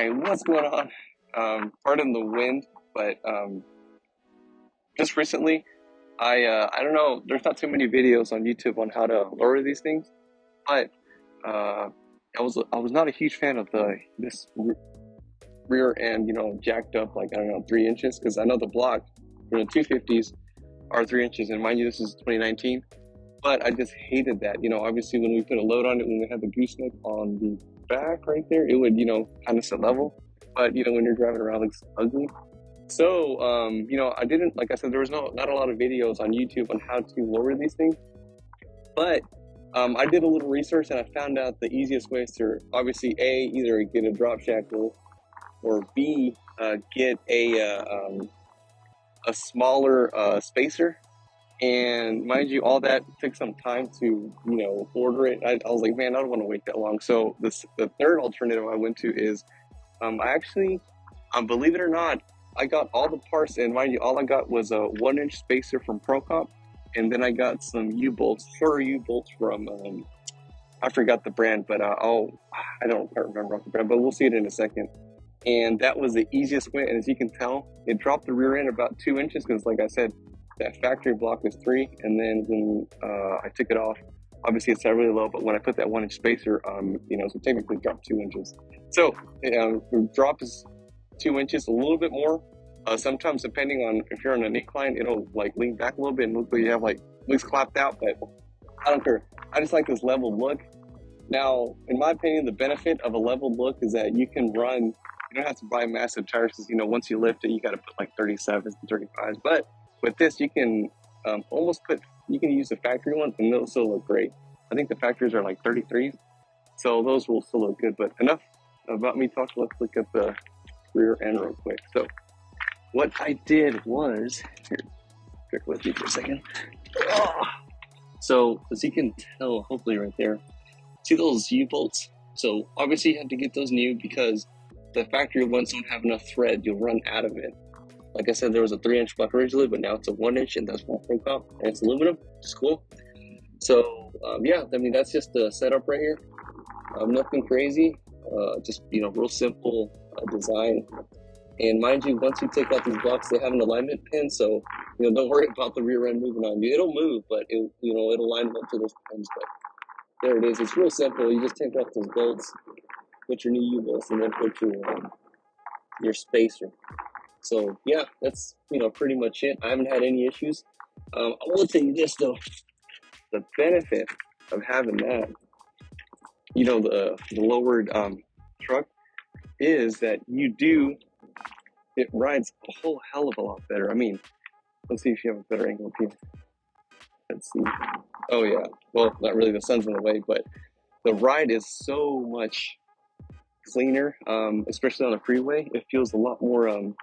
Alright, what's going on? Pardon the wind, but just recently, I don't know, there's not too many videos on YouTube on how to lower these things, but uh, I was not a huge fan of this rear end, jacked up like, I don't know, 3 inches, because I know the block for the 250s are 3 inches, and mind you, this is 2019, but I just hated that. Obviously when we put a load on it, when we had the gooseneck on the back right there, it would, kind of sit level, but when you're driving around, it looks ugly. So, I didn't, like I said, there was not a lot of videos on YouTube on how to lower these things, but I did a little research and I found out the easiest ways to obviously either get a drop shackle, or B, get a smaller spacer. And mind you, all that took some time to order it. I was like, man, I don't want to wait that long. So the third alternative I went to is I actually, believe it or not, I got all the parts, and mind you, all I got was a 1-inch spacer from ProComp, and then I got some U-bolts, shorter U-bolts from, I forgot the brand, but I don't quite remember off the brand, but we'll see it in a second. And that was the easiest way, and as you can tell, it dropped the rear end about 2 inches, because like I said, that factory block is 3, and then when I took it off, obviously it's not really low, but when I put that 1-inch spacer, so technically it dropped 2 inches. So the drop is 2 inches, a little bit more. Sometimes depending on if you're on an incline, it'll like lean back a little bit and look like you have like legs clapped out, but I don't care. I just like this level look. Now, in my opinion, the benefit of a level look is that you can run, you don't have to buy massive tires, because once you lift it, you got to put like 37s and 35s. But with this, you can you can use the factory ones and they'll still look great. I think the factories are like 33s, so those will still look good. But enough about me talking. Let's look at the rear end real quick. So what I did was, here, check with me for a second. So as you can tell, hopefully right there, see those U-bolts? So obviously you have to get those new, because the factory ones don't have enough thread. You'll run out of it. Like I said, there was a 3-inch block originally, but now it's a 1-inch, and that's from ProComp, and it's aluminum, which is cool. So yeah, I mean, that's just the setup right here. Nothing crazy, just real simple design. And mind you, once you take out these blocks, they have an alignment pin, so don't worry about the rear end moving on you. It'll move, but it'll line up to those pins. But there it is. It's real simple. You just take off those bolts, put your new U-bolts, and then put your spacer. So yeah, that's pretty much it. I haven't had any issues. I will tell you this though: the benefit of having that, the lowered truck, is that it rides a whole hell of a lot better. I mean, let's see if you have a better angle up here. Let's see. Oh yeah. Well, not really. The sun's in the way, but the ride is so much cleaner, especially on the freeway. It feels a lot more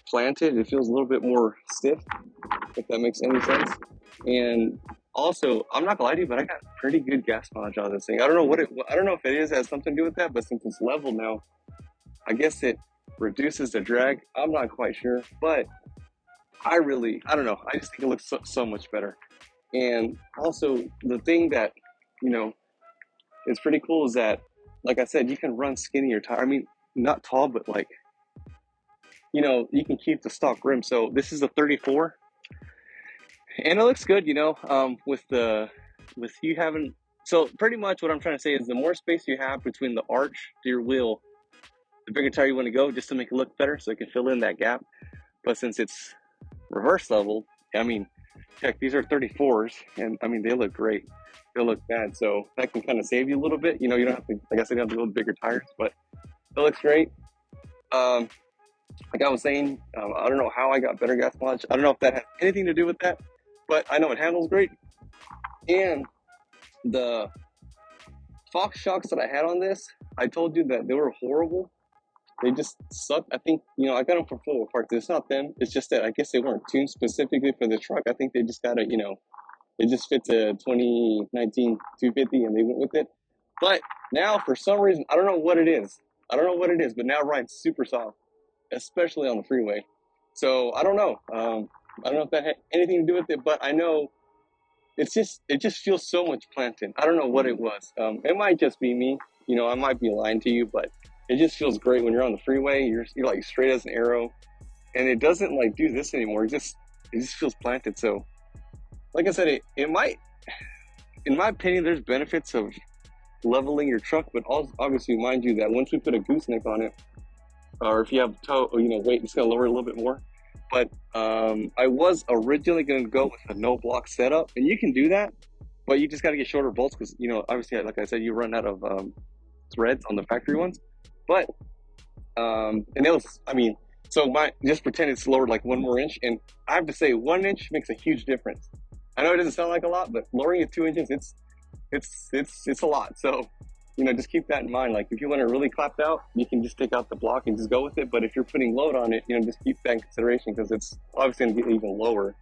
planted. It feels a little bit more stiff, if that makes any sense. And also, I'm not gonna lie to you, but I got pretty good gas mileage out of this thing. I don't know if it has something to do with that, but since it's level now, I guess it reduces the drag. I'm not quite sure, but I don't know. I just think it looks so much better. And also, the thing that is pretty cool is that, like I said, you can run skinnier tire. I mean, not tall, but like, you can keep the stock rim. So this is a 34, and it looks good. With you having, so pretty much what I'm trying to say is the more space you have between the arch to your wheel, the bigger tire you want to go, just to make it look better, so it can fill in that gap. But since it's reverse level, I mean, heck, these are 34s, and I mean, they look great. They look bad, so that can kind of save you a little bit. You don't have to, like I said, you don't have to go with bigger tires, but it looks great. Like I was saying, I don't know how I got better gas mileage. I don't know if that has anything to do with that, but I know it handles great. And the Fox shocks that I had on this, I told you that they were horrible. They just suck. I think, I got them for full parts. It's not them. It's just that I guess they weren't tuned specifically for the truck. I think they just got it just fits a 2019 250 and they went with it. But now, for some reason, I don't know what it is. But now it rides super soft, especially on the freeway. So I don't know. I don't know if that had anything to do with it, but I know it just feels so much planted. I don't know what it was. It might just be me. I might be lying to you, but It just feels great when you're on the freeway. You're like straight as an arrow, and it doesn't like do this anymore. It just feels planted. So, like I said, it might, in my opinion, there's benefits of leveling your truck, but also obviously mind you that once we put a gooseneck on it, or if you have toe, weight, it's gonna lower it a little bit more. But I was originally gonna go with a no block setup, and you can do that, but you just got to get shorter bolts because obviously, like I said, you run out of threads on the factory ones. But and it was, I mean, so my just pretend it's lowered like 1 more inch, and I have to say 1 inch makes a huge difference. I know it doesn't sound like a lot, but lowering it 2 inches, it's a lot. So just keep that in mind. Like if you want it really clapped out, you can just take out the block and just go with it. But if you're putting load on it, just keep that in consideration because it's obviously going to get even lower.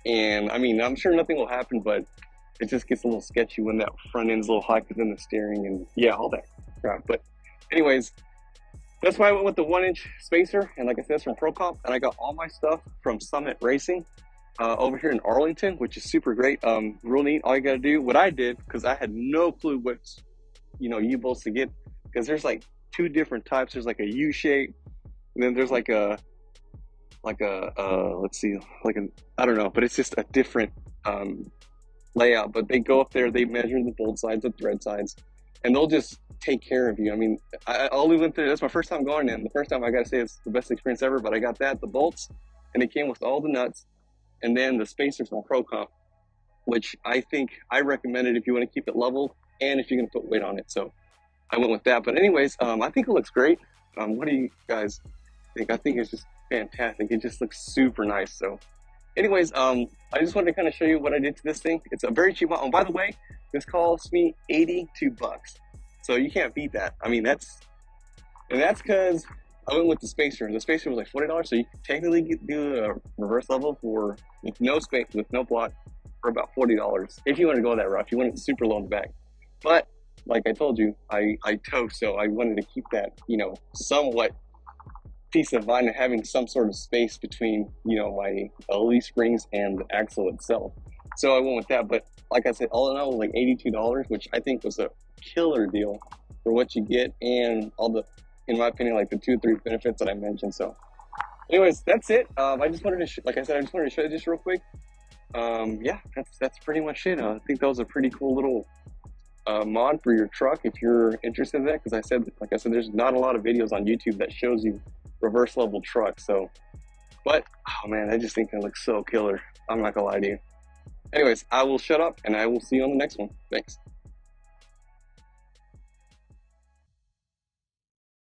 And I mean, I'm sure nothing will happen, but it just gets a little sketchy when that front end's a little high because then the steering and yeah, all that crap. But anyways, that's why I went with the 1 inch spacer. And like I said, it's from ProComp, and I got all my stuff from Summit Racing over here in Arlington, which is super great. Real neat. All you got to do, what I did, because I had no clue what U-bolts to get, because there's like two different types. There's like a U shape, and then there's like a let's see, I don't know, but it's just a different layout. But they go up there, they measure the bolt sides, the thread sides, and they'll just take care of you. I mean, I only went through, that's my first time going in. The first time, I gotta say, it's the best experience ever. But I got the bolts, and it came with all the nuts, and then the spacers from ProComp, which I think I recommend it if you want to keep it level and if you're going to put weight on it. So I went with that. But anyways, I think it looks great. What do you guys think? I think it's just fantastic. It just looks super nice. So anyways, I just wanted to kind of show you what I did to this thing. It's a very cheap one. Oh, by the way, this cost me $82. So you can't beat that. I mean, that's because I went with the spacer. The spacer was like $40, so you can technically do a reverse level with no space, with no block, for about $40 if you want to go that route. You want it super low in the back. But like I told you, I tow, so I wanted to keep that somewhat peace of mind and having some sort of space between my leaf springs and the axle itself. So I went with that. But like I said, all in all, it was like $82, which I think was a killer deal for what you get and all the, in my opinion, like the 2 or 3 benefits that I mentioned. So anyways, that's it. I just wanted to, like I said, I just wanted to show you this real quick. Yeah, that's pretty much it. I think that was a pretty cool little mod for your truck if you're interested in that. Because like I said, there's not a lot of videos on YouTube that shows you reverse level trucks. So, but oh man, I just think it looks so killer. I'm not gonna lie to you. Anyways, I will shut up and I will see you on the next one. Thanks.